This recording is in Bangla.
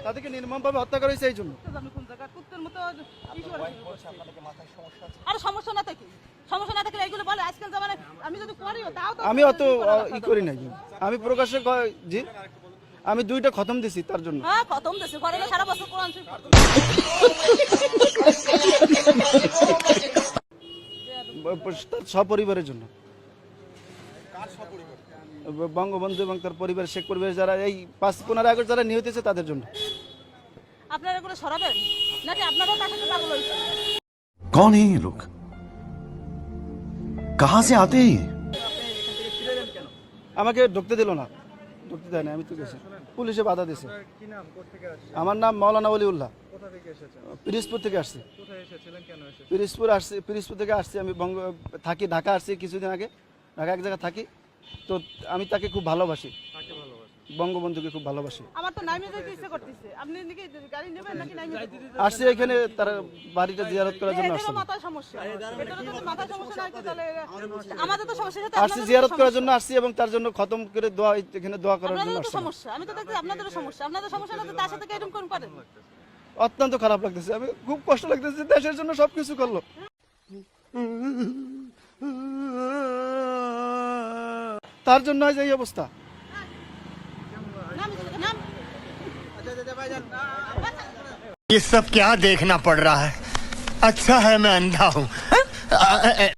তাদেরকে নির্মমভাবে হত্যা করা হয়েছে এই জন্য। আমি কোন জায়গা কুত্তের মতো আর সমস্যা না থাকে, সমস্যা না থাকলে এইগুলো বলে আজকাল জামানায় আমি যদি করিও তাও তো আমি অত ই করি নাই, আমি প্রকাশ্যে জি আমি 2টা খতম দিছি তার জন্য। হ্যাঁ খতম দেশে করে না সারা বছর কোরআন শরীফ তার সপরিবারের জন্য। বঙ্গবন্ধু এবং তার পরিবার, শেখ পরিবার যারা এই 5-15 আগস্ট যারা নিহত হয়েছে তাদের জন্য। আপনারা এগুলো সরাবেন নাকি আপনারাও তার সাথে পাগল হয়েছে? कौन है ये लोग, कहां से आते हैं ये? আমাকে ঢুকতে দিল না, ঢুকতে দেয় না, আমি তো গেছি, পুলিশে বাধা দিয়েছে। আমার নাম মাওলানা ওলিউল্লাহ, পিরিজপুর থেকে আসছি। পিরিজপুর থেকে আসছি, আমি থাকি ঢাকা আসছি কিছুদিন আগে, ঢাকা এক জায়গায় থাকি। তো আমি তাকে খুব ভালোবাসি, বঙ্গবন্ধুকে খুব ভালোবাসি। আমার তো নাইমে যেতে ইচ্ছে করতেছে, আপনি নাকি গাড়ি নেবেন নাকি নাইমে আসছি এখানে তার বাড়িটা জিয়ারত করার জন্য আসছি। মাথার সমস্যা, এটা যদি মাথার সমস্যা না হয় তাহলে আমাদের তো সমস্যা সাথে আসছি জিয়ারত করার জন্য আসছি এবং তার জন্য খতম করে দোয়া, এখানে দোয়া করার জন্য আপনাদের তো আসছি। সমস্যা, আমি তো দেখি আপনাদেরও সমস্যা, আপনাদের সমস্যা না তো তার সাথে এরকম কোন পারেন? অত্যন্ত খারাপ লাগতেছে, আমি খুব কষ্ট লাগতেছে, দেশের জন্য সবকিছু করলো। তার জন্য আজ এই অবস্থা। ये सब क्या देखना पड़ रहा है? अच्छा है मैं अंधा हूँ।